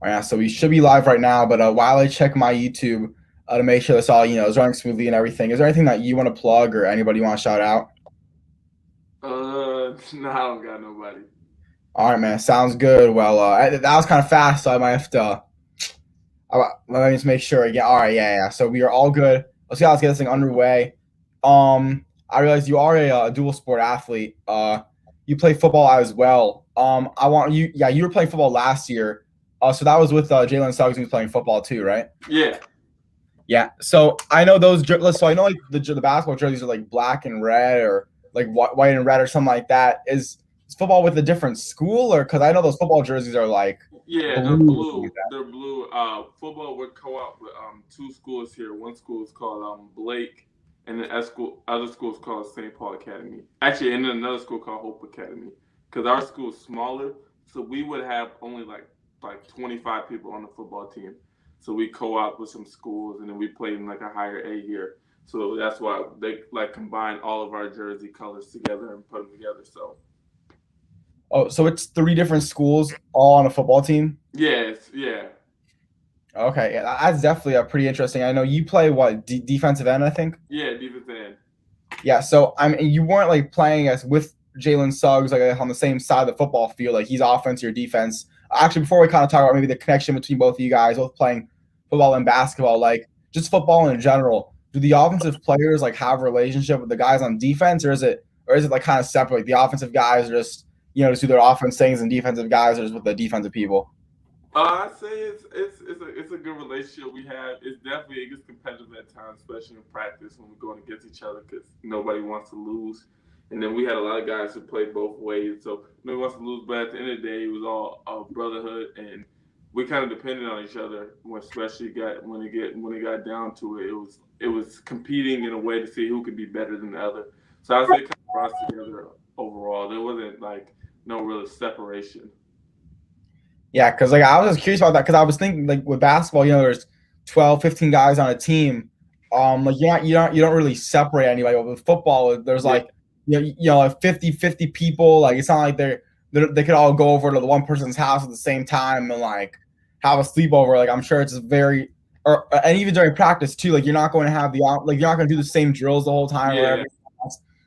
Yeah, so we should be live right now, but while I check my YouTube to make sure this all is running smoothly and everything, is there anything that you want to plug or anybody you want to shout out? No, I don't got nobody. All right, man, sounds good. Well, that was kind of fast, so I might have to. Let me just make sure again. All right, yeah. So we are all good. Let's get this thing underway. I realize you are a dual sport athlete. You play football as well. I want you. Yeah, you were playing football last year. So that was with Jalen Suggs, who was playing football too, right? Yeah. Yeah. So I know those. So I know like the basketball jerseys are like black and red, or like white and red, or something like that. Is football with a different school, or because I know those football jerseys are like Yeah, they're blue? blue. They're blue. Football would co-op with two schools here. One school is called Blake, and the other school is called St. Paul Academy. Actually, and then another school called Hope Academy. Because our school is smaller, so we would have only like 25 people on the football team. So we co-op with some schools, and then we played in like a higher A here. So that's why they like combine all of our jersey colors together and put them together. So Oh, so it's three different schools all on a football team. yes, yeah, Okay, yeah, that's definitely a pretty interesting. I know you play what defensive end, I think. yeah, defense end. Yeah, so I mean, you weren't like playing as with Jalen Suggs like on the same side of the football field. Like he's offense, your defense. Actually, before we kind of talk about maybe the connection between both of you guys, both playing football and basketball, like just football in general, do the offensive players like have a relationship with the guys on defense, or is it like kind of separate? Like the offensive guys are just just do their offense things, and defensive guys are just with the defensive people. I'd say it's a good relationship we have. It gets competitive at times, especially in practice when we're going against each other because nobody wants to lose. And then we had a lot of guys who played both ways, so nobody wants to lose. But at the end of the day, it was all a brotherhood, and we kind of depended on each other. Especially when it got down to it, it was competing in a way to see who could be better than the other. So I'd say it kind of brought us together overall. There wasn't like no real separation. Yeah, because like I was just curious about that because I was thinking like with basketball, there's 12, 15 guys on a team. Like you don't really separate anybody. But with football, there's Yeah. like like 50 people. Like it's not like they could all go over to the one person's house at the same time and like have a sleepover. Like I'm sure it's very and even during practice too. Like you're not going to have you're not going to do the same drills the whole time or Yeah. whatever.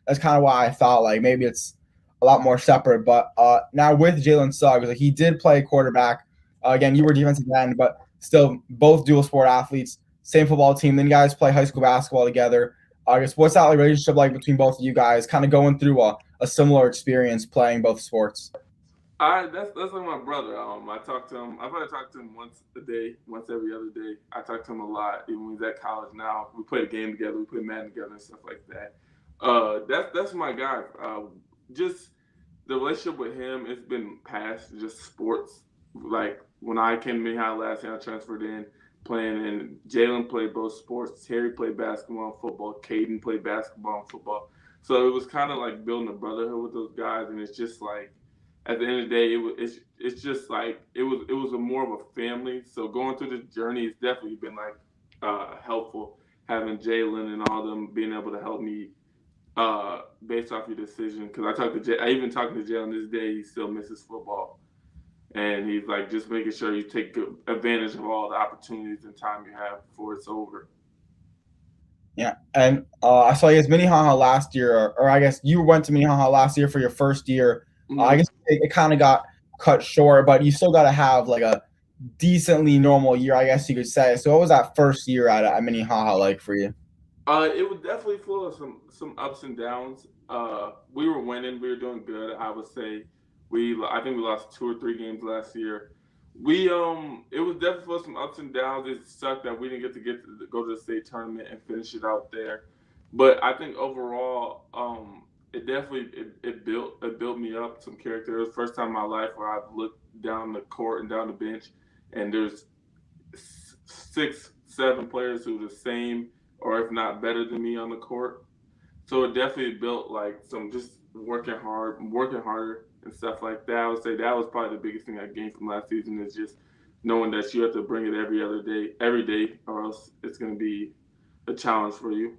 That's kind of why I thought like maybe it's a lot more separate. But now with Jalen Suggs, like he did play quarterback. Again, you were defensive end, but still both dual sport athletes, same football team. Then you guys play high school basketball together. I guess what's that relationship like between both of you guys? Kind of going through a similar experience playing both sports. That's like my brother. I talk to him. I probably talk to him once a day, once every other day. I talk to him a lot, even when he's at college now. We play a game together, we play Madden together and stuff like that. That's my guy. Just the relationship with him, it's been past just sports. Like when I came to Minnehaha last year, I transferred in playing, and Jalen played both sports. Terry played basketball and football. Caden played basketball and football. So it was kind of like building a brotherhood with those guys, and it's just like at the end of the day, it's just like it was a more of a family. So going through this journey, it's definitely been like helpful having Jalen and all them being able to help me based off your decision. Because I even talked to Jalen this day. He still misses football, and he's like just making sure you take good advantage of all the opportunities and time you have before it's over. Yeah, and I saw you guys Minnehaha last year, or I guess you went to Minnehaha last year for your first year. I Mm-hmm. guess it kind of got cut short, but you still got to have like a decently normal year, I guess you could say. So, what was that first year at Minnehaha like for you? It was definitely full of some ups and downs. We were winning, we were doing good. I would say I think we lost 2 or 3 games last year. It was definitely full of some ups and downs. It sucked that we didn't go to the state tournament and finish it out there. But I think overall, it definitely it built me up some character. It was the first time in my life where I've looked down the court and down the bench, and there's 6, 7 players who are the same or if not better than me on the court. So it definitely built like some just working harder and stuff like that. I would say that was probably the biggest thing I gained from last season is just knowing that you have to bring it every day, or else it's going to be a challenge for you.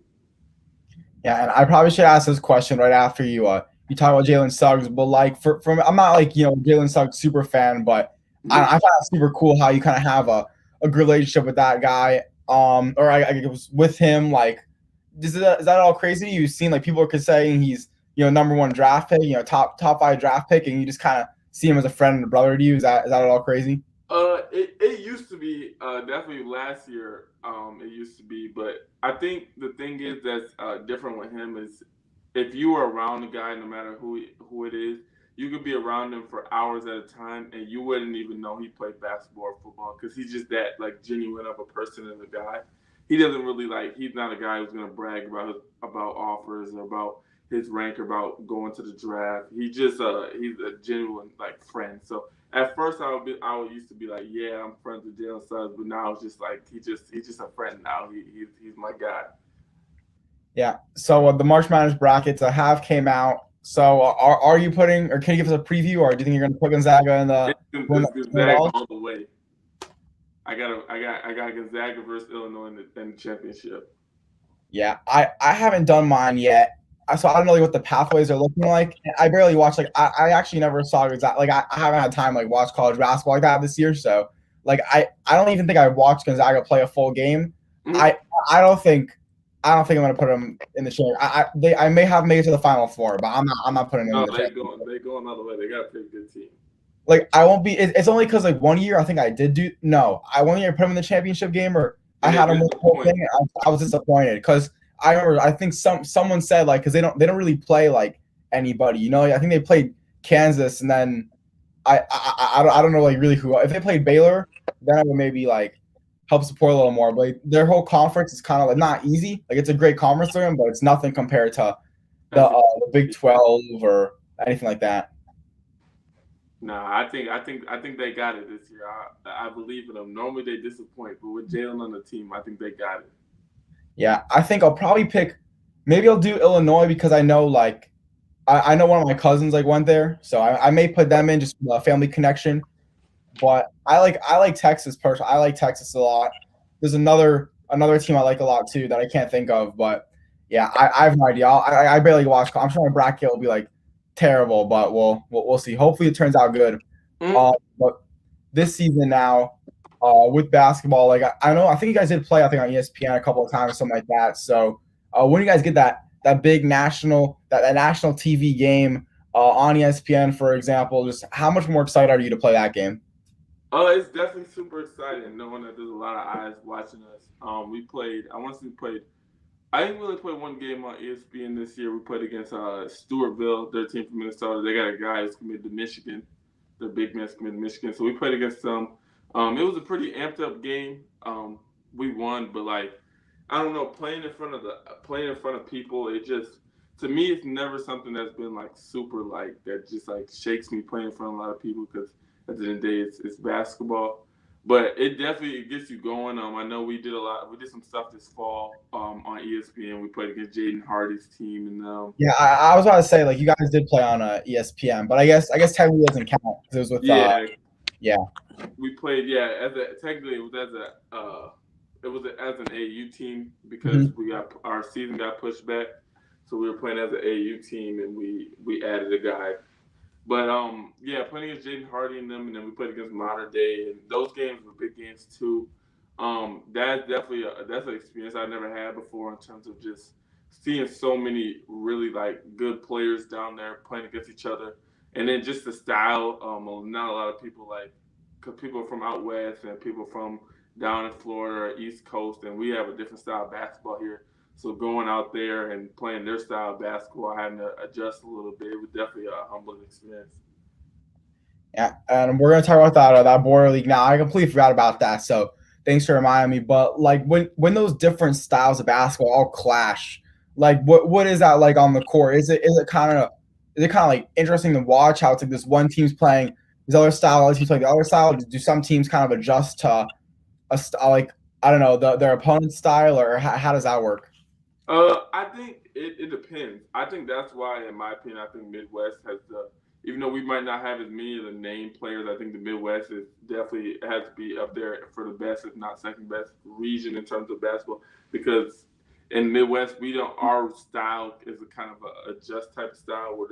Yeah, and I probably should ask this question right after you talk about Jalen Suggs, but like from I'm not like Jalen Suggs super fan, but I find it super cool how you kind of have a good relationship with that guy. Or I was with him. Like, is that all crazy? You've seen like people are saying he's number one draft pick, top five draft pick, and you just kind of see him as a friend and a brother to you. Is that all crazy? It used to be definitely last year. It used to be, but I think the thing is that's different with him is if you are around the guy, no matter who it is, you could be around him for hours at a time, and you wouldn't even know he played basketball or football because he's just that like genuine of a person and a guy. He doesn't really like. He's not a guy who's gonna brag about offers or about his rank or about going to the draft. He's a genuine like friend. So at first I would used to be like, yeah, I'm friends with Jalen Suggs, but now it's just like he's just a friend now. He's my guy. Yeah. So the March Madness brackets have came out. So are you putting, or can you give us a preview, or do you think you're going to put Gonzaga in the It's Gonzaga all the way. I got Gonzaga versus Illinois in the championship. Yeah, I haven't done mine yet, so I don't know like, what the pathways are looking like. I barely watch like I actually never saw exactly like I haven't had time like watch college basketball like that this year. So like I don't even think I watched Gonzaga play a full game. Mm-hmm. I don't think I'm gonna put them in the chair. I may have made it to the Final Four, but I'm not putting them in the chair. They go another way. They got a pretty good team. Like I won't be. It's only because like 1 year I think I did do no. I 1 year put them in the championship game, or I had them win the whole thing. I was disappointed because I remember I think someone said like because they don't really play like anybody. I think they played Kansas, and then I don't know like really who. If they played Baylor, then I would maybe like help support a little more. But like, their whole conference is kind of like not easy. Like it's a great conference for them, but it's nothing compared to the Big 12 or anything like that. Nah, I think they got it this year. I believe in them. Normally they disappoint, but with Jalen on the team, I think they got it. Yeah, I think I'll probably pick. Maybe I'll do Illinois because I know like I know one of my cousins like went there, so I may put them in just a family connection. But I like Texas personally. I like Texas a lot. There's another team I like a lot too that I can't think of, but yeah, I have no idea. I barely watch. I'm sure my bracket will be like terrible, but we'll see. Hopefully it turns out good. But this season now, with basketball, like I think you guys did play I think on ESPN a couple of times or something like that. So when you guys get that big national national TV game on ESPN, for example, just how much more excited are you to play that game? It's definitely super exciting knowing that there's a lot of eyes watching us. We played. I want to say we played. I didn't really play one game on ESPN this year. We played against Stewartville, their team from Minnesota. They got a guy who's committed to Michigan. The big man's committed to Michigan. So we played against them. It was a pretty amped up game. We won, but like I don't know, playing in front of people, it just to me it's never something that's been like super like that just like shakes me playing in front of a lot of people because at the end of the day it's basketball. But it definitely gets you going. I know we did some stuff this fall on ESPN. We played against Jaden Hardy's team, and yeah, I was about to say like you guys did play on ESPN, but I guess technically doesn't count because it was with yeah. We played technically it was as an AU team because our season got pushed back, so we were playing as an AU team and we added a guy. But playing against Jaden Hardy and them, and then we played against Modern Day, and those games were big games too. That's definitely that's an experience I never had before in terms of just seeing so many really like good players down there playing against each other, and then just the style. Not a lot of people like because people are from out west and people from down in Florida or East Coast, and we have a different style of basketball here. So going out there and playing their style of basketball, having to adjust a little bit, it was definitely a humbling experience. Yeah, and we're gonna talk about that border league now. I completely forgot about that, so thanks for reminding me. But like when those different styles of basketball all clash, like what is that like on the court? Is it kind of like interesting to watch how it's like this one team's playing this other style, other teams playing the other style? Do some teams kind of adjust to like I don't know their opponent's style, or how does that work? I think it depends. I think that's why, in my opinion, I think Midwest has even though we might not have as many of the name players, I think the Midwest is definitely has to be up there for the best, if not second best region in terms of basketball. Because in Midwest, our style is a kind of a adjust type of style where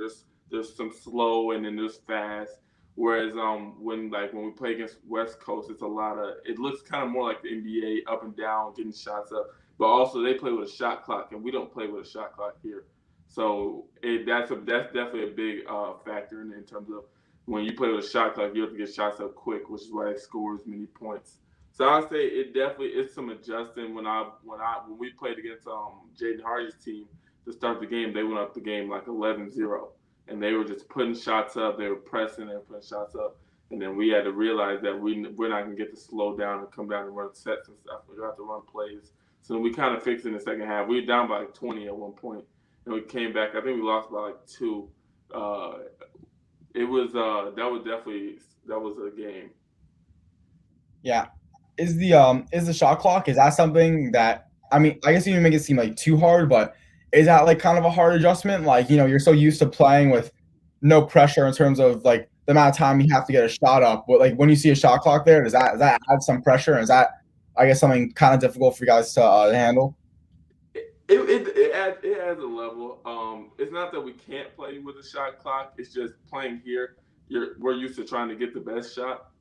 there's some slow and then there's fast. Whereas when we play against West Coast, it looks kind of more like the NBA, up and down, getting shots up. But also they play with a shot clock, and we don't play with a shot clock here. So that's definitely a big factor in terms of when you play with a shot clock, you have to get shots up quick, which is why they score as many points. So I'd say it definitely it's some adjusting when we played against Jaden Hardy's team to start the game, they went up the game like 11-0, and they were just putting shots up, they were pressing, they were putting shots up, and then we had to realize that we're not gonna get to slow down and come down and run sets and stuff. We have to run plays. So we kind of fixed it in the second half. We were down by like 20 at one point, and we came back. I think we lost by like 2. It was that was a game. Yeah. Is the shot clock, is that something that, I mean, I guess you didn't make it seem like too hard, but is that like kind of a hard adjustment? Like, you're so used to playing with no pressure in terms of like the amount of time you have to get a shot up. But like when you see a shot clock there, does that add some pressure? And is that, I guess, something kind of difficult for you guys to handle? It adds a level. It's not that we can't play with a shot clock. It's just playing here. We're used to trying to get the best shot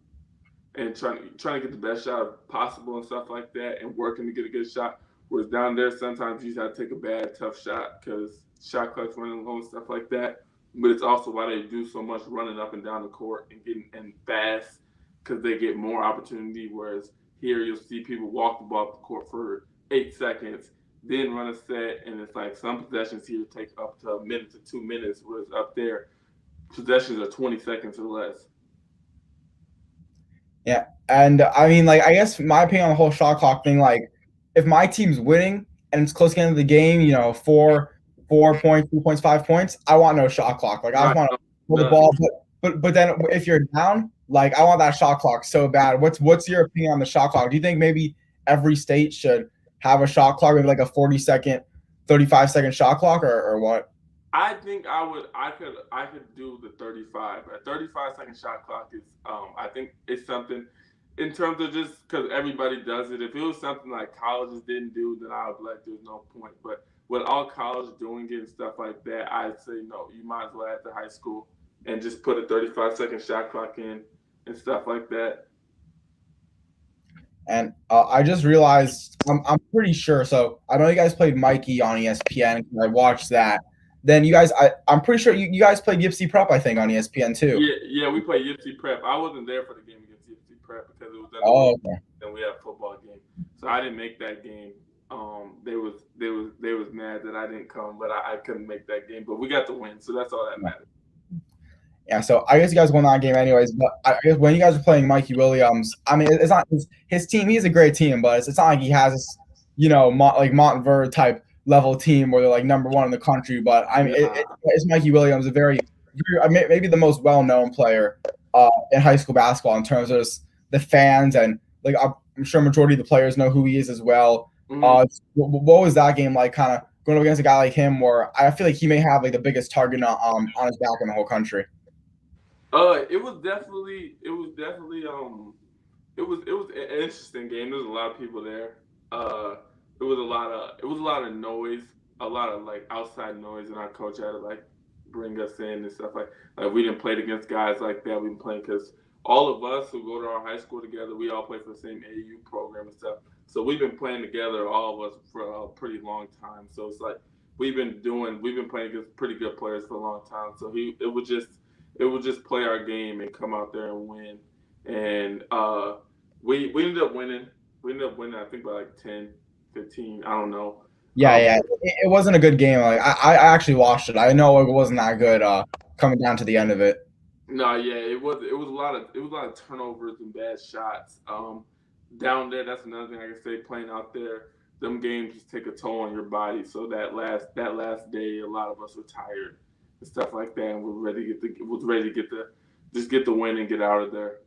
and trying to get the best shot possible and stuff like that, and working to get a good shot. Whereas down there, sometimes you just have to take a bad, tough shot because shot clock's running low and stuff like that. But it's also why they do so much running up and down the court and getting and fast because they get more opportunity. Whereas here, you'll see people walk the ball up the court for 8 seconds, then run a set, and it's like some possessions here take up to a minute to 2 minutes, whereas up there, possessions are 20 seconds or less. Yeah. And I mean, like, I guess my opinion on the whole shot clock thing, like, if my team's winning and it's close to the end of the game, 4 points, 3 points, 5 points, I want no shot clock. Like, I just want to hold the ball. But then if you're down, like, I want that shot clock so bad. What's your opinion on the shot clock? Do you think maybe every state should have a shot clock, maybe like a 40-second, 35-second shot clock, or what? I think I could do the 35. A 35-second shot clock is I think it's something in terms of just because everybody does it. If it was something like colleges didn't do, then I would be like, there's no point. But with all college doing it and stuff like that, I'd say no. You might as well add to high school and just put a 35-second shot clock in and stuff like that. And I just realized I'm pretty sure. So I know you guys played Mikey on ESPN. I watched that. Then you guys, I'm pretty sure you guys played Yipsy Prep, I think, on ESPN too. Yeah, we played Yipsy Prep. I wasn't there for the game against Yipsy Prep because it was okay. Then we had a football game, so I didn't make that game. They was mad that I didn't come, but I couldn't make that game. But we got the win, so that's all that matters. Yeah, so I guess you guys won that game anyways. But I guess when you guys are playing Mikey Williams, I mean, it's not his team. He's a great team, but it's not like he has this, like Montverde type level team where they're like number one in the country. But I mean, it's Mikey Williams, a very maybe the most well-known player in high school basketball in terms of just the fans, and like I'm sure majority of the players know who he is as well. What was that game like, kind of going up against a guy like him, where I feel like he may have like the biggest target on his back in the whole country? It was definitely it was an interesting game. There was a lot of people there. It was a lot of noise, a lot of like outside noise, and our coach had to like bring us in and stuff like we didn't play against guys like that. We didn't play because all of us who go to our high school together, we all play for the same AU program and stuff. So we've been playing together, all of us, for a pretty long time. So it's like we've been playing against pretty good players for a long time. So it would just play our game and come out there and win. And we ended up winning. We ended up winning, I think, by like 10, 15. I don't know. Yeah. It wasn't a good game. Like I actually watched it. I know it wasn't that good coming down to the end of it. No, yeah, it was a lot of turnovers and bad shots. Down there, that's another thing I can say. Playing out there, them games just take a toll on your body. So that last day, a lot of us were tired and stuff like that, and was ready to get the win and get out of there.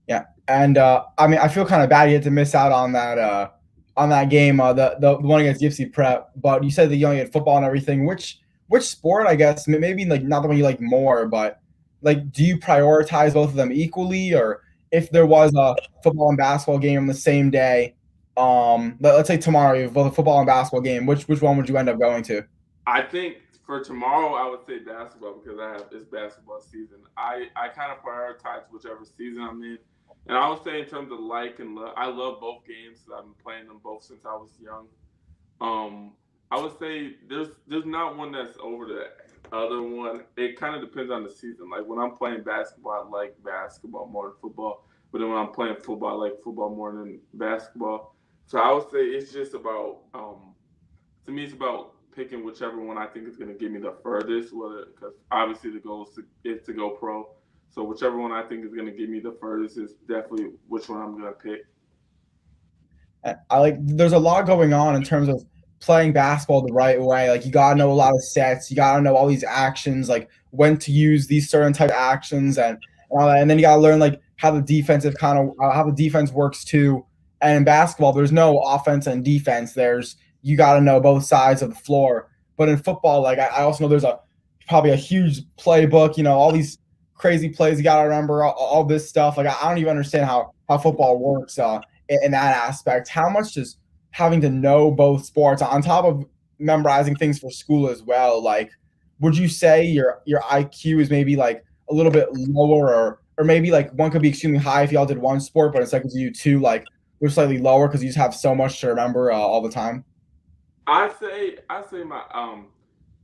Yeah, and I mean, I feel kind of bad you had to miss out on that game, the one against Yipsy Prep. But you said that you only had football and everything. Which sport, I guess, maybe like not the one you like more, but like, do you prioritize both of them equally, or if there was a football and basketball game on the same day, let's say tomorrow you have both a football and basketball game, which one would you end up going to? I think For tomorrow, I would say basketball because it's basketball season. I kind of prioritize whichever season I'm in, and I would say in terms of like and love, I love both games. I've been playing them both since I was young. Um, I would say there's not one that's over the other one. It kind of depends on the season. Like when I'm playing basketball, I like basketball more than football. But then when I'm playing football, I like football more than basketball. So I would say it's just about to me, it's about picking whichever one I think is going to get me the furthest. Whether because obviously the goal is to go pro. So whichever one I think is going to get me the furthest is definitely which one I'm going to pick. I like there's a lot going on in terms of playing basketball the right way. Like you gotta know a lot of sets, you gotta know all these actions, like when to use these certain type of actions and all that. And then you gotta learn like how the defensive kind of how the defense works too. And in basketball, there's no offense and defense. There's you gotta know both sides of the floor. But in football, like I also know there's a probably a huge playbook. You know all these crazy plays you gotta remember, all this stuff. Like I don't even understand how football works. In that aspect. How much does having to know both sports on top of memorizing things for school as well? Like, would you say your IQ is maybe like a little bit lower, or maybe like one could be extremely high if y'all did one sport, but it's like you two like they're slightly lower because you just have so much to remember all the time? I say my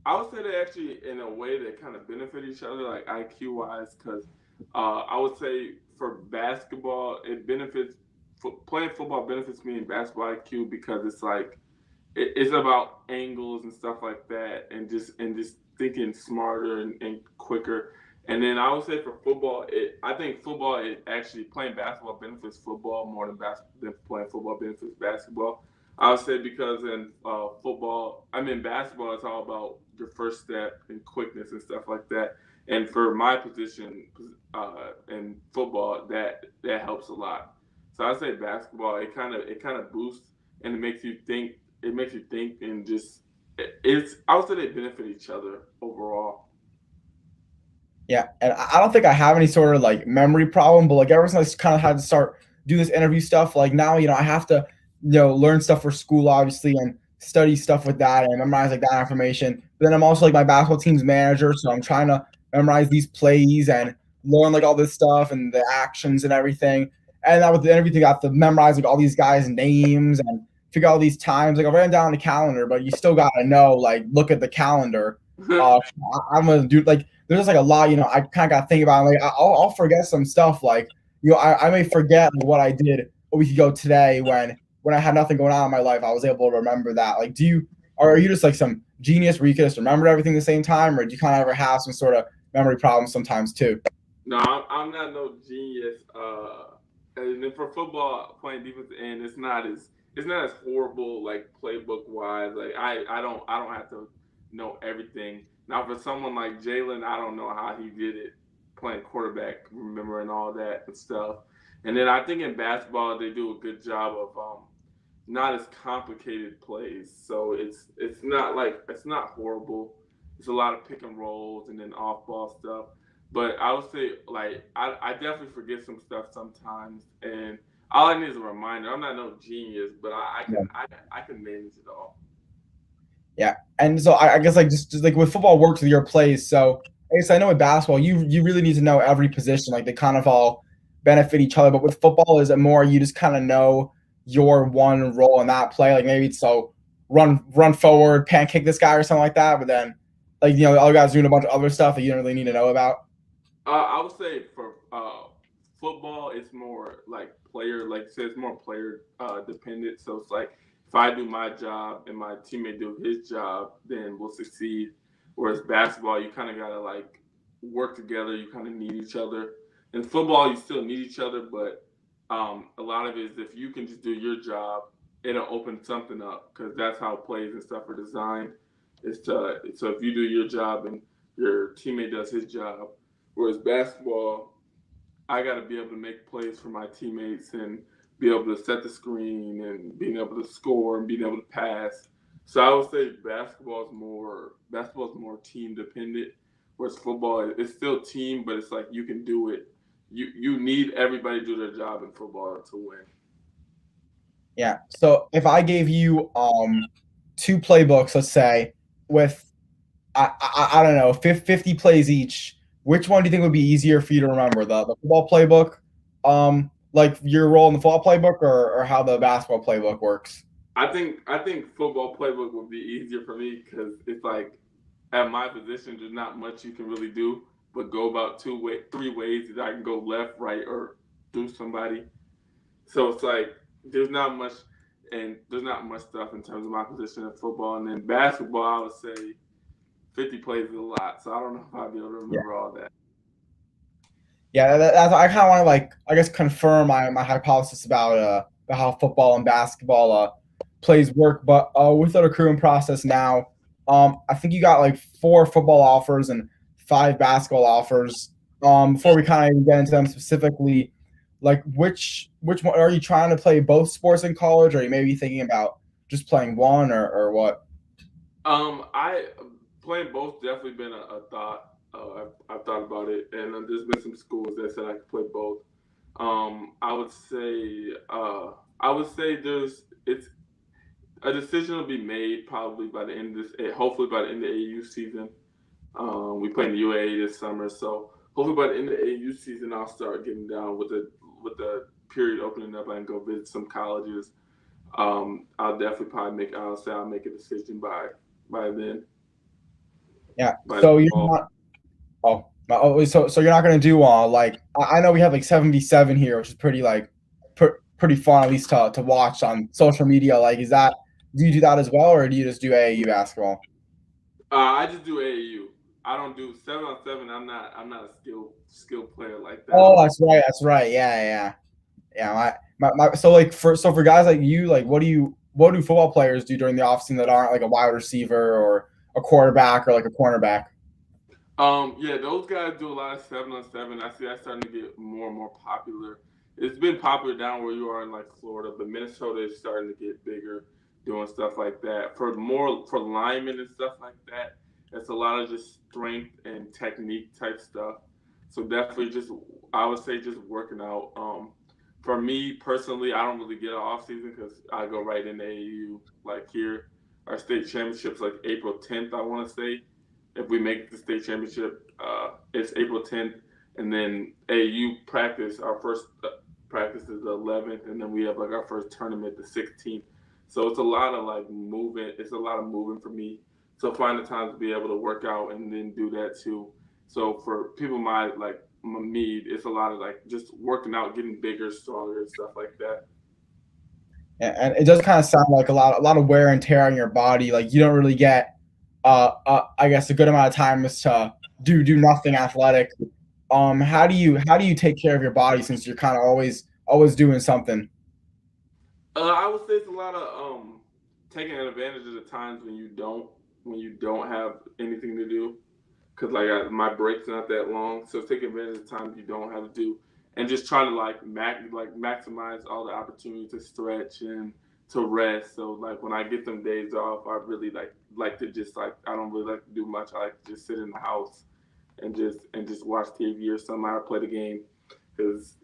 I would say they actually in a way they kind of benefit each other like IQ wise because I would say for basketball it benefits playing football benefits me in basketball IQ because it's like it's about angles and stuff like that and just thinking smarter and quicker. And then I would say for football, I think football it actually playing basketball benefits football more than playing football benefits basketball. I would say because in football, I mean basketball, it's all about your first step and quickness and stuff like that. And for my position in football, that helps a lot. So I say basketball. It kind of boosts and it makes you think. It makes you think and just it's. I would say they benefit each other overall. Yeah, and I don't think I have any sort of like memory problem, but like ever since I kind of had to start do this interview stuff, like now I have to learn stuff for school obviously and study stuff with that and memorize like that information. But then I'm also like my basketball team's manager, so I'm trying to memorize these plays and learn like all this stuff and the actions and everything. And now with the interview, you got to memorize like all these guys' names and figure out all these times. Like I ran down the calendar, but you still gotta know like look at the calendar. I'm gonna do like there's just like a lot, I kind of got to think about it. Like I'll forget some stuff. Like, I may forget what I did a week ago today when I had nothing going on in my life. I was able to remember that. Like, are you just like some genius where you can just remember everything at the same time, or do you kind of ever have some sort of memory problems sometimes too? No, I'm not no genius. And then for football, playing defensive end, it's not as horrible like playbook wise. Like I don't have to know everything. Now for someone like Jalen, I don't know how he did it playing quarterback, remembering all that and stuff. And then I think in basketball they do a good job of not as complicated plays. So it's not horrible. It's a lot of pick and rolls and then off ball stuff. But I would say like I definitely forget some stuff sometimes and all I need is a reminder. I'm not no genius, but I can manage it all. Yeah, and so I guess like just like with football works with your plays. So I guess I know with basketball, you really need to know every position. Like they kind of all benefit each other. But with football, is it more you just kind of know your one role in that play? Like maybe it's so run forward, pancake this guy or something like that. But then like the other guys doing a bunch of other stuff that you don't really need to know about. I would say for football, it's more like player, like you said, it's more player dependent. So it's like if I do my job and my teammate do his job, then we'll succeed. Whereas basketball, you kind of gotta like work together. You kind of need each other. In football, you still need each other, but a lot of it is if you can just do your job, it'll open something up because that's how plays and stuff are designed. So if you do your job and your teammate does his job. Whereas basketball, I got to be able to make plays for my teammates and be able to set the screen and being able to score and being able to pass. So I would say basketball is more team dependent, whereas football it's still team, but it's like you can do it. You need everybody to do their job in football to win. Yeah. So if I gave you two playbooks, let's say, with I don't know, 50 plays each. Which one do you think would be easier for you to remember? The football playbook, like your role in the football playbook, or how the basketball playbook works? I think football playbook would be easier for me because it's like at my position, there's not much you can really do but go about three ways that I can go left, right, or through somebody. So it's like there's not much stuff in terms of my position in football, and then basketball, I would say 50 plays is a lot. So I don't know if I'll be able to Yeah. remember all that. Yeah, that's I kind of want to like I guess confirm my hypothesis about how football and basketball plays work. But with the recruiting process now, I think you got like 4 football offers and 5 basketball offers. Before we kind of get into them specifically, like which one are you trying to play both sports in college, or are you maybe thinking about just playing one, or what? I playing both definitely been a thought. I've thought about it, and there's been some schools that said I could play both. I would say there's it's a decision will be made probably by the end of hopefully by the end of the AU season. We play in the UAA this summer, so hopefully by the end of the AU season, I'll start getting down with the period opening up. I can go visit some colleges. I'll definitely probably I'll make a decision by then. Yeah. By the So you're fall. not. So you're not gonna do like I know we have like 7v7 here, which is pretty like pretty fun at least to watch on social media. Like, is that do you do that as well, or do you just do AAU basketball? I just do AAU. I don't do 7-on-7. I'm not a skill player like that. Oh, that's right. That's right. Yeah. So like for guys like you, like what do football players do during the offseason that aren't like a wide receiver or a quarterback or like a cornerback? Yeah, those guys do a lot of 7-on-7. I see that's starting to get more and more popular. It's been popular down where you are in like Florida, but Minnesota is starting to get bigger doing stuff like that. For linemen and stuff like that, it's a lot of just strength and technique type stuff. So definitely just I would say just working out. For me personally, I don't really get an off season because I go right into AAU. Like here, our state championships like April 10th, I want to say if we make the state championship. It's April 10th, and then AU practice. Our first practice is the 11th, and then we have like our first tournament the 16th. So it's a lot of like moving. It's a lot of moving for me. So find the time to be able to work out and then do that too. So for people me, it's a lot of like just working out, getting bigger, stronger, and stuff like that. And it does kind of sound like a lot of wear and tear on your body. Like you don't really get, I guess, a good amount of time is to do nothing athletic. How do you take care of your body since you're kind of always doing something? I would say it's a lot of taking advantage of the times when you don't have anything to do. Cause my break's not that long, so taking advantage of the times you don't have to do, and just trying to maximize all the opportunities to stretch and to rest. So like when I get them days off, I really like to just like I don't really like to do much. I like to just sit in the house and just watch TV or something. I play the game because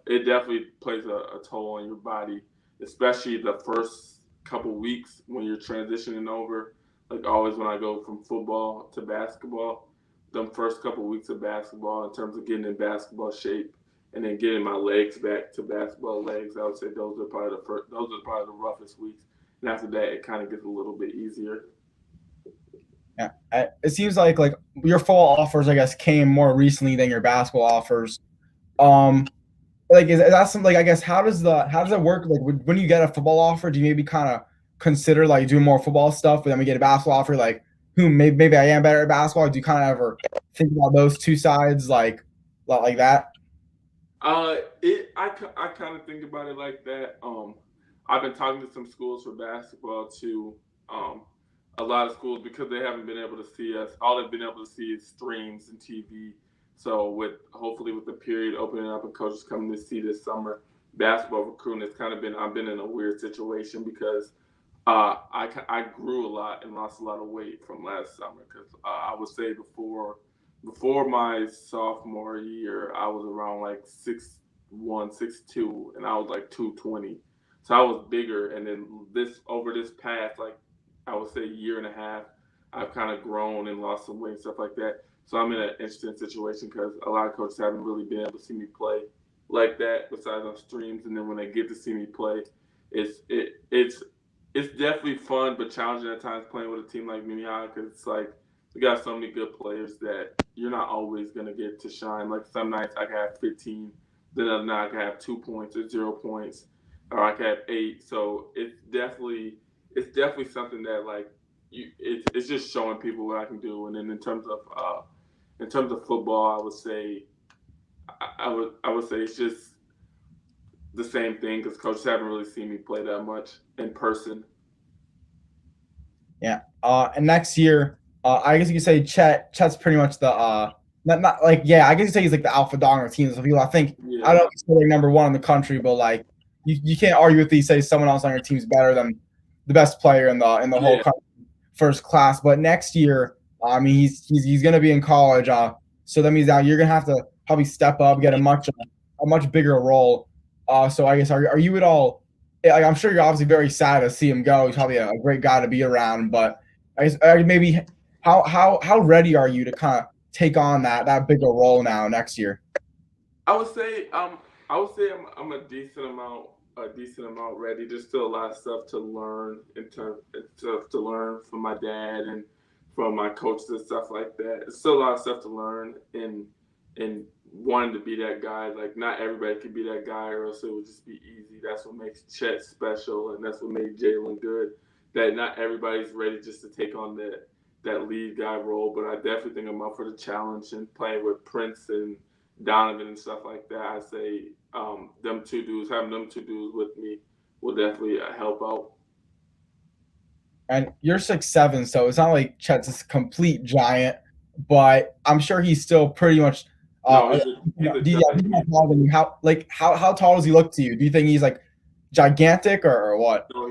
it definitely plays a toll on your body, especially the first couple weeks when you're transitioning over. Like always, when I go from football to basketball, the first couple weeks of basketball, in terms of getting in basketball shape, and then getting my legs back to basketball legs, I would say those are probably the roughest weeks. And after that, it kind of gets a little bit easier. Yeah, it seems like your football offers, I guess, came more recently than your basketball offers. Um, like is that something like I guess how does it work? Like when you get a football offer, do you maybe kind of consider like doing more football stuff, but then we get a basketball offer, like maybe I am better at basketball. Do you kind of ever think about those two sides like that? I kind of think about it like that. I've been talking to some schools for basketball too. Um, a lot of schools because they haven't been able to see us. All they've been able to see is streams and TV. So with hopefully with the period opening up and coaches coming to see this summer basketball recruiting, it's kind of been I've been in a weird situation because I grew a lot and lost a lot of weight from last summer because I would say before my sophomore year, I was around like 6'1", 6'2", and I was like 220. So I was bigger. And then this past like I would say year and a half, I've kind of grown and lost some weight and stuff like that. So I'm in an interesting situation because a lot of coaches haven't really been able to see me play like that besides on streams. And then when they get to see me play, it's it it's definitely fun but challenging at times playing with a team like Minnehaha because it's like we got so many good players that you're not always gonna get to shine. Like some nights I can have 15, then other night I can have 2 points or 0 points, or I can have 8. So it's definitely something that like it's just showing people what I can do. And then in terms of football, I would say I would say it's just the same thing because coaches haven't really seen me play that much in person. Yeah. And next year, I guess you could say Chet's pretty much the not like yeah, I guess you could say he's like the alpha dog on the team. So people, I think I Yeah, don't know if he's still like number one in the country, but like you can't argue with these. Say someone else on your team's better than the best player in the whole yeah, country, first class. But next year, I mean, he's gonna be in college. So that means now you're gonna have to probably step up, get a much bigger role. So I guess are you at all? Like, I'm sure you're obviously very sad to see him go. He's probably a great guy to be around, but I guess maybe how ready are you to kind of take on that bigger role now next year? I would say I'm a decent amount ready. There's still a lot of stuff to learn to learn from my dad and from my coaches and stuff like that. There's still a lot of stuff to learn in wanting to be that guy. Like not everybody can be that guy, or else it would just be easy. That's what makes Chet special, and that's what made Jalen good. That not everybody's ready just to take on that lead guy role, but I definitely think I'm up for the challenge and playing with Prince and Donovan and stuff like that. I say having them two dudes with me will definitely help out. And you're 6'7", so it's not like Chet's this complete giant, but I'm sure he's still pretty much. No, Uh, he's a yeah, he's not giant. taller than you. How tall does he look to you? Do you think he's like gigantic or what? No,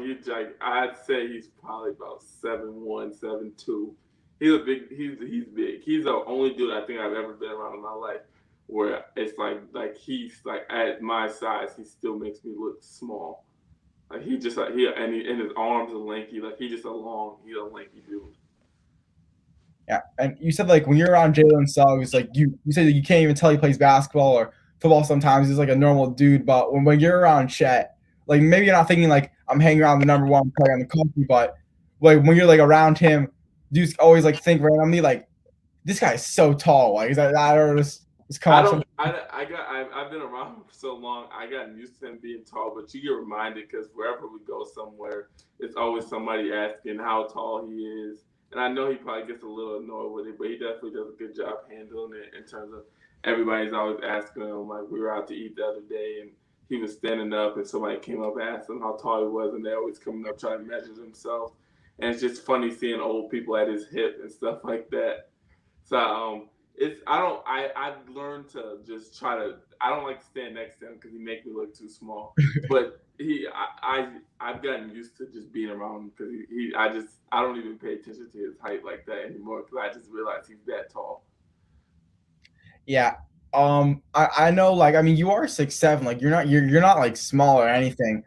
I'd say he's probably about 7'1", 7'2". He's a big. He's big. He's the only dude I think I've ever been around in my life where it's like he's like at my size, he still makes me look small. Like he just like and his arms are lanky. Like he's a lanky dude. Yeah, and you said like when you're around Jalen Suggs, like you said that you can't even tell he plays basketball or football. Sometimes he's like a normal dude, but when you're around Chet, like maybe you're not thinking like I'm hanging around the number one player in the country, but like when you're like around him, you just always like think randomly like this guy is so tall. Like is that or just come I off some. don't. I've been around him for so long. I got used to him being tall, but you get reminded because wherever we go somewhere, it's always somebody asking how tall he is. And I know he probably gets a little annoyed with it, but he definitely does a good job handling it in terms of everybody's always asking him. Like we were out to eat the other day, and he was standing up, and somebody came up and asked him how tall he was, and they always coming up trying to measure themselves. And it's just funny seeing old people at his hip and stuff like that. So it's I don't I've learned to just try to I don't like to stand next to him because he make me look too small. But I've gotten used to just being around him because I don't even pay attention to his height like that anymore because I just realize he's that tall. Yeah. I know like I mean you are 6'7", like you're not like small or anything.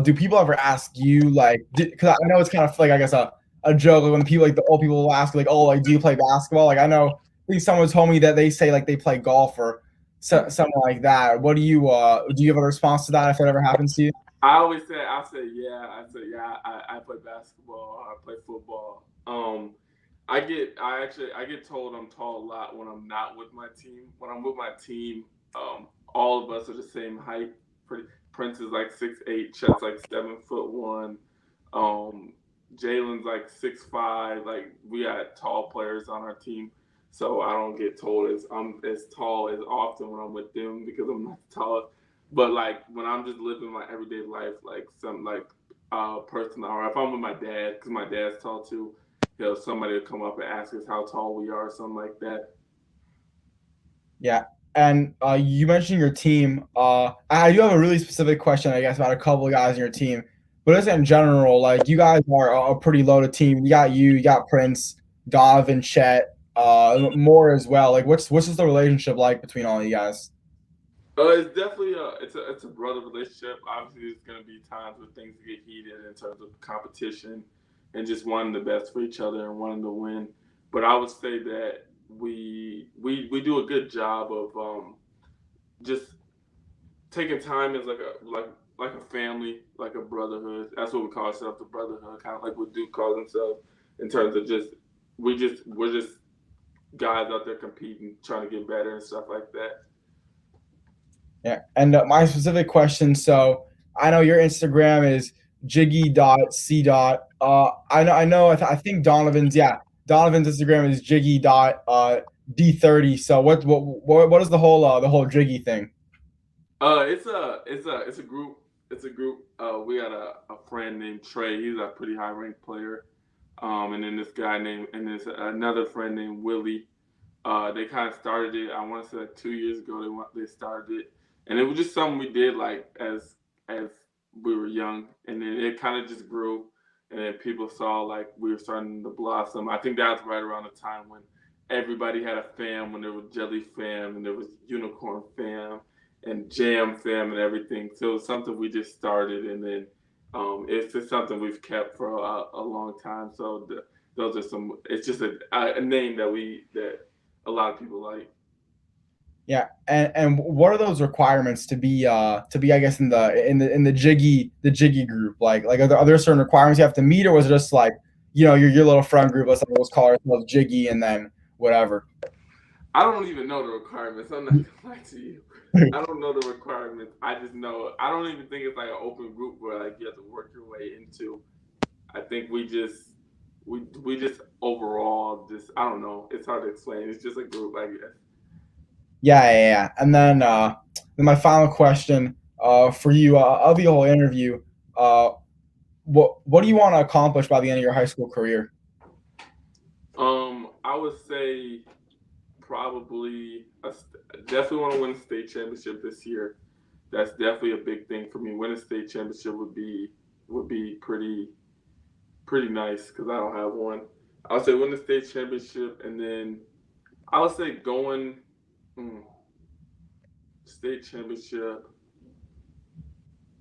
Do people ever ask you like because I know it's kind of like I guess a joke like when people like the old people will ask like oh like do you play basketball? Like I think someone told me that they say like they play golf or something like that. What do you have a response to that if that ever happens to you? I play basketball, I play football. I get told I'm tall a lot when I'm not with my team. When I'm with my team, all of us are the same height. Pretty Prince is like 6'8", Chet's like 7'1". Um, Jalen's like 6'5". Like we got tall players on our team, so I don't get told as I'm as tall as often when I'm with them because I'm not tall. But like when I'm just living my everyday life, like some like person, or if I'm with my dad, because my dad's tall too, somebody will come up and ask us how tall we are, or something like that. Yeah. And you mentioned your team. I do have a really specific question, I guess, about a couple of guys in your team. But just in general, like you guys are a pretty loaded team. You got Prince, Donovan, Chet, more as well. Like, what's just the relationship like between all of you guys? It's definitely a brother relationship. Obviously, there's gonna be times where things get heated in terms of competition and just wanting the best for each other and wanting to win. But I would say that we do a good job of just taking time as like a family, like a brotherhood. That's what we call ourselves, the brotherhood, kind of like what Duke calls himself in terms of we're just guys out there competing, trying to get better and stuff like that. Yeah. And my specific question. So I know your Instagram is jiggy.c. I think Donovan's Instagram is jiggy.d30. So what is the whole jiggy thing? It's a group. It's a group. We got a friend named Trey. He's a pretty high ranked player. And then this guy named and there's another friend named Willie. They kind of started it. I want to say like 2 years ago they started it, and it was just something we did like as we were young, and then it kind of just grew, and then people saw like we were starting to blossom. I think that was right around the time when everybody had a fam, when there was Jelly Fam and there was Unicorn Fam and Jam Fam and everything. So it was something we just started, and then it's just something we've kept for a long time. So those are some. It's just a name that a lot of people like. Yeah, and what are those requirements to be I guess in the jiggy group? Like are there certain requirements you have to meet, or was it just like your little friend group? Let's call ourselves Jiggy, and then whatever. I don't even know the requirements. I'm not gonna lie to you. I don't know the requirements. I just know I don't even think it's like an open group where like you have to work your way into. I think we just overall just I don't know. It's hard to explain. It's just a group, I guess. Yeah. And then my final question for you of the whole interview, uh, what do you want to accomplish by the end of your high school career? I would say probably definitely want to win a state championship this year. That's definitely a big thing for me. Winning a state championship would be pretty nice because I don't have one. I would say win the state championship, and then I would say going mm, state championship,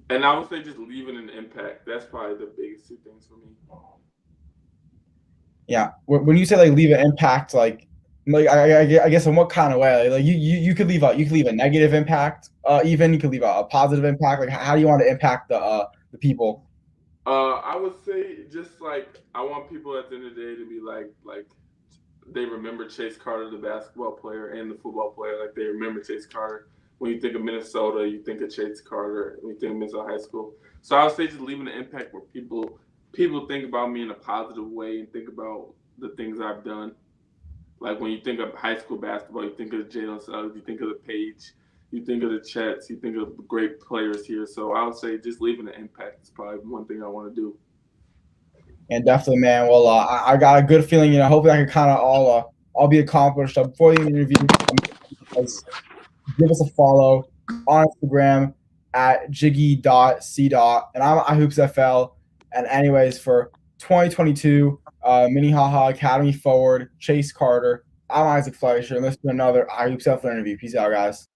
and I would say just leaving an impact. That's probably the biggest two things for me. Yeah, when you say like leave an impact, I guess in what kind of way? Like you could leave a negative impact, even you could leave a positive impact. Like how do you want to impact the people? I would say just like I want people at the end of the day to be like they remember Chase Carter, the basketball player and the football player. Like they remember Chase Carter. When you think of Minnesota, you think of Chase Carter. When you think of Minnesota high school, so I would say just leaving an impact where people think about me in a positive way and think about the things I've done. Like when you think of high school basketball, you think of Jalen Suggs, you think of the Page, you think of the Chets, you think of great players here. So I would say just leaving an impact is probably one thing I want to do. And definitely, man. Well, I got a good feeling. Hopefully, I can kind of all be accomplished. Before the interview, guys, give us a follow on Instagram at jiggy.c. And I'm iHoopsFL. And anyways, for 2022 Minnehaha Academy forward Chase Carter, I'm Isaac Fleischer, and this is another iHoopsFL interview. Peace out, guys.